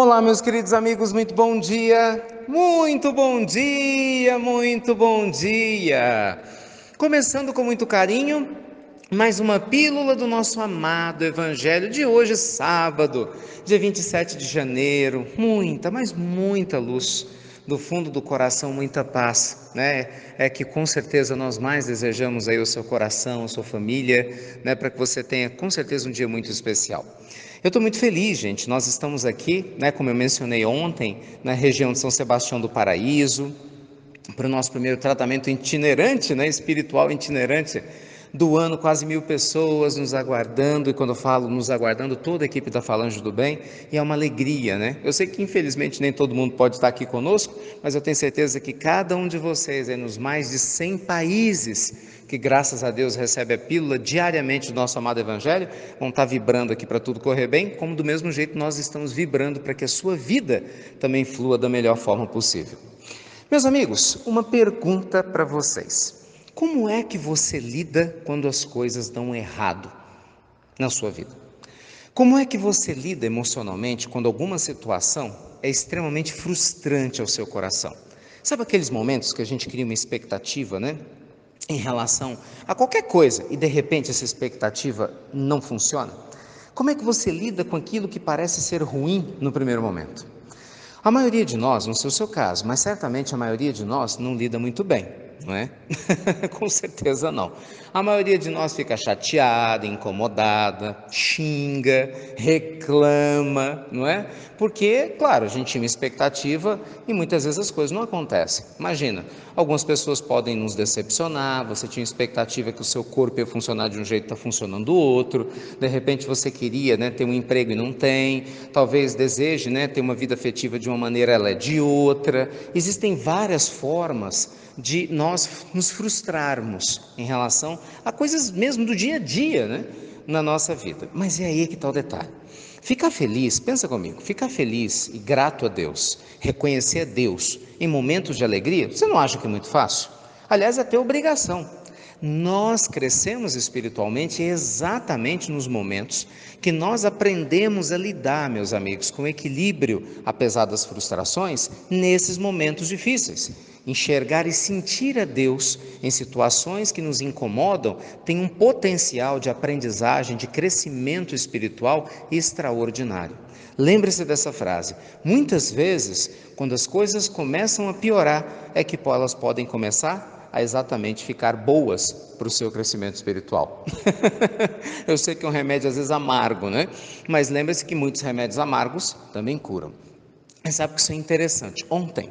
Olá, meus queridos amigos, muito bom dia, muito bom dia, muito bom dia. Começando com muito carinho, mais uma pílula do nosso amado Evangelho de hoje, sábado, dia 27 de janeiro. Muita, mas muita luz do fundo do coração, muita paz, né? É que com certeza nós mais desejamos aí o seu coração, a sua família, né? Para que você tenha com certeza um dia muito especial. Eu estou muito feliz, gente. Nós estamos aqui, né, como eu mencionei ontem, na região de São Sebastião do Paraíso, para o nosso primeiro tratamento itinerante, né, espiritual itinerante do ano, quase 1.000 pessoas nos aguardando, e quando eu falo nos aguardando, toda a equipe da Falange do Bem, e é uma alegria, né? Eu sei que infelizmente nem todo mundo pode estar aqui conosco, mas eu tenho certeza que cada um de vocês, nos mais de 100 países, que graças a Deus recebe a pílula diariamente do nosso amado Evangelho, vão estar vibrando aqui para tudo correr bem, como do mesmo jeito nós estamos vibrando para que a sua vida também flua da melhor forma possível. Meus amigos, uma pergunta para vocês. Como é que você lida quando as coisas dão errado na sua vida? Como é que você lida emocionalmente quando alguma situação é extremamente frustrante ao seu coração? Sabe aqueles momentos que a gente cria uma expectativa, né? Em relação a qualquer coisa e de repente essa expectativa não funciona? Como é que você lida com aquilo que parece ser ruim no primeiro momento? A maioria de nós, não sei o seu caso, mas certamente a maioria de nós não lida muito bem, não é? Com certeza não. A maioria de nós fica chateada, incomodada, xinga, reclama, não é? Porque, claro, a gente tinha uma expectativa e muitas vezes as coisas não acontecem. Imagina, algumas pessoas podem nos decepcionar, você tinha expectativa que o seu corpo ia funcionar de um jeito, está funcionando do outro, de repente você queria, né, ter um emprego e não tem, talvez deseje, né, ter uma vida afetiva de uma maneira, ela é de outra. Existem várias formas de nós nos frustrarmos em relação a coisas mesmo do dia a dia, né, na nossa vida. Mas é aí que está o detalhe. Ficar feliz, pensa comigo, ficar feliz e grato a Deus, reconhecer a Deus em momentos de alegria, você não acha que é muito fácil? Aliás, é até obrigação. Nós crescemos espiritualmente exatamente nos momentos que nós aprendemos a lidar, meus amigos, com equilíbrio, apesar das frustrações, nesses momentos difíceis. Enxergar e sentir a Deus em situações que nos incomodam tem um potencial de aprendizagem, de crescimento espiritual extraordinário. Lembre-se dessa frase. Muitas vezes, quando as coisas começam a piorar, é que elas podem começar a exatamente ficar boas para o seu crescimento espiritual. Eu sei que é um remédio às vezes amargo, né? Mas lembre-se que muitos remédios amargos também curam. E sabe que isso é interessante? Ontem,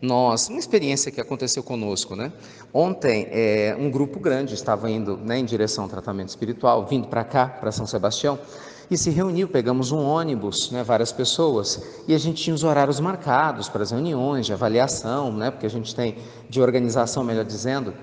uma experiência que aconteceu conosco, né? Ontem, um grupo grande estava indo, né, em direção ao tratamento espiritual, vindo para cá, para São Sebastião, e se reuniu, pegamos um ônibus, né, várias pessoas, e a gente tinha os horários marcados para as reuniões de avaliação, né, porque a gente tem de organização, melhor dizendo,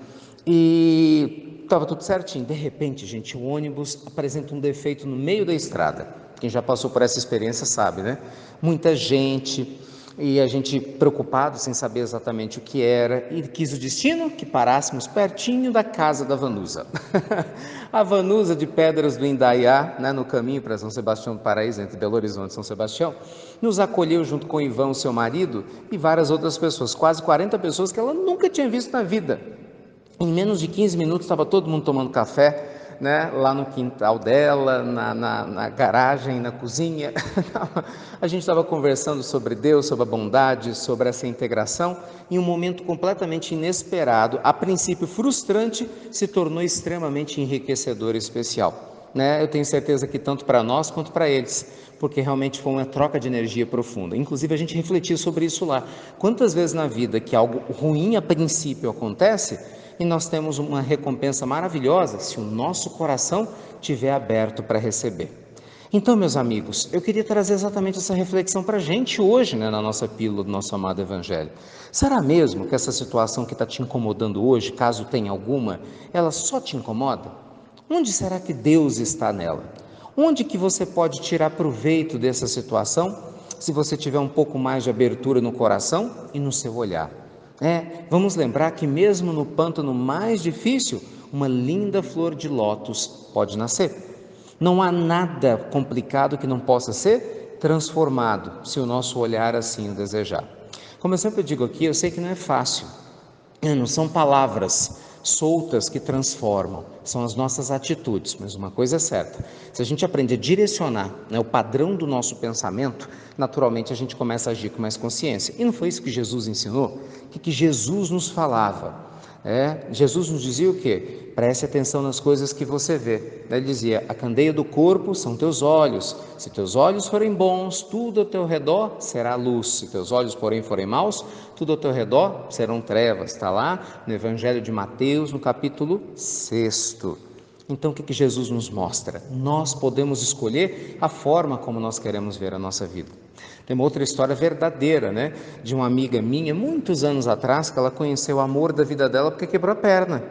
e estava tudo certinho. De repente, gente, o ônibus apresenta um defeito no meio da estrada. Quem já passou por essa experiência sabe, né? Muita gente, e a gente preocupado, sem saber exatamente o que era, e quis o destino que parássemos pertinho da casa da Vanusa. A Vanusa de Pedras do Indaiá, né, no caminho para São Sebastião do Paraíso, entre Belo Horizonte e São Sebastião, nos acolheu junto com o Ivan, seu marido, e várias outras pessoas, quase 40 pessoas que ela nunca tinha visto na vida. Em menos de 15 minutos estava todo mundo tomando café, né, lá no quintal dela, na garagem, na cozinha. A gente estava conversando sobre Deus, sobre a bondade, sobre essa integração, e um momento completamente inesperado, a princípio frustrante, se tornou extremamente enriquecedor e especial. Eu tenho certeza que tanto para nós quanto para eles, porque realmente foi uma troca de energia profunda. Inclusive a gente refletiu sobre isso lá. Quantas vezes na vida que algo ruim a princípio acontece e nós temos uma recompensa maravilhosa se o nosso coração estiver aberto para receber. Então, meus amigos, eu queria trazer exatamente essa reflexão para a gente hoje, né, na nossa pílula do nosso amado Evangelho. Será mesmo que essa situação que está te incomodando hoje, caso tenha alguma, ela só te incomoda? Onde será que Deus está nela? Onde que você pode tirar proveito dessa situação, se você tiver um pouco mais de abertura no coração e no seu olhar? Vamos lembrar que mesmo no pântano mais difícil, uma linda flor de lótus pode nascer. Não há nada complicado que não possa ser transformado, se o nosso olhar assim o desejar. Como eu sempre digo aqui, eu sei que não é fácil, não são palavras soltas que transformam, são as nossas atitudes, mas uma coisa é certa, se a gente aprende a direcionar, o padrão do nosso pensamento, naturalmente a gente começa a agir com mais consciência. E não foi isso que Jesus ensinou? O que Jesus nos falava? Jesus nos dizia o quê? Preste atenção nas coisas que você vê. Ele dizia: a candeia do corpo são teus olhos. Se teus olhos forem bons, tudo ao teu redor será luz. Se teus olhos, porém, forem maus, tudo ao teu redor serão trevas. Está lá no Evangelho de Mateus, no capítulo 6. Então, o que Jesus nos mostra? Nós podemos escolher a forma como nós queremos ver a nossa vida. Tem uma outra história verdadeira, de uma amiga minha, muitos anos atrás, que ela conheceu o amor da vida dela porque quebrou a perna.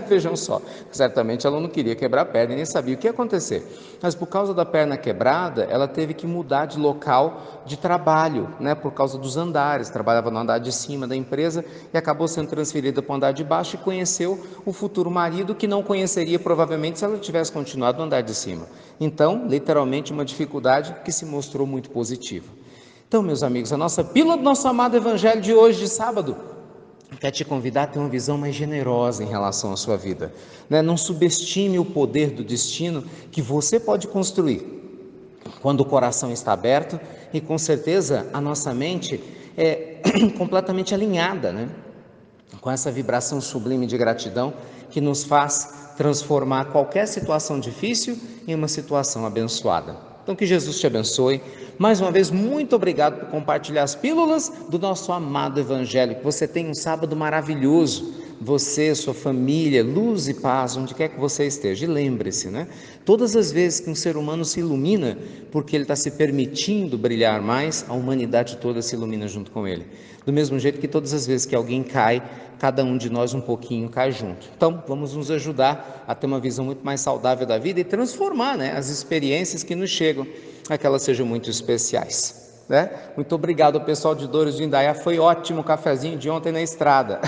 Vejam só, certamente ela não queria quebrar a perna e nem sabia o que ia acontecer. Mas por causa da perna quebrada, ela teve que mudar de local de trabalho, por causa dos andares. Trabalhava no andar de cima da empresa e acabou sendo transferida para o andar de baixo e conheceu o futuro marido, que não conheceria provavelmente se ela tivesse continuado no andar de cima. Então, literalmente, uma dificuldade que se mostrou muito positiva. Então, meus amigos, a nossa pílula do nosso amado Evangelho de hoje, de sábado, quer te convidar a ter uma visão mais generosa em relação à sua vida. Não subestime o poder do destino que você pode construir quando o coração está aberto e, com certeza, a nossa mente é completamente alinhada, com essa vibração sublime de gratidão que nos faz transformar qualquer situação difícil em uma situação abençoada. Então, que Jesus te abençoe. Mais uma vez, muito obrigado por compartilhar as pílulas do nosso amado Evangelho. Que você tenha um sábado maravilhoso. Você, sua família, luz e paz, onde quer que você esteja. E lembre-se, todas as vezes que um ser humano se ilumina, porque ele está se permitindo brilhar mais, a humanidade toda se ilumina junto com ele. Do mesmo jeito que todas as vezes que alguém cai, cada um de nós um pouquinho cai junto. Então, vamos nos ajudar a ter uma visão muito mais saudável da vida e transformar, as experiências que nos chegam, a que elas sejam muito especiais. Muito obrigado ao pessoal de Douros de Indaiá, foi ótimo o cafezinho de ontem na estrada.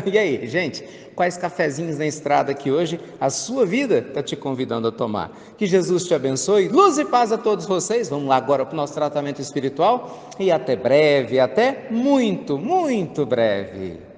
E aí, gente, quais cafezinhos na estrada que hoje a sua vida está te convidando a tomar? Que Jesus te abençoe, luz e paz a todos vocês. Vamos lá agora para o nosso tratamento espiritual e até breve, até muito, muito breve.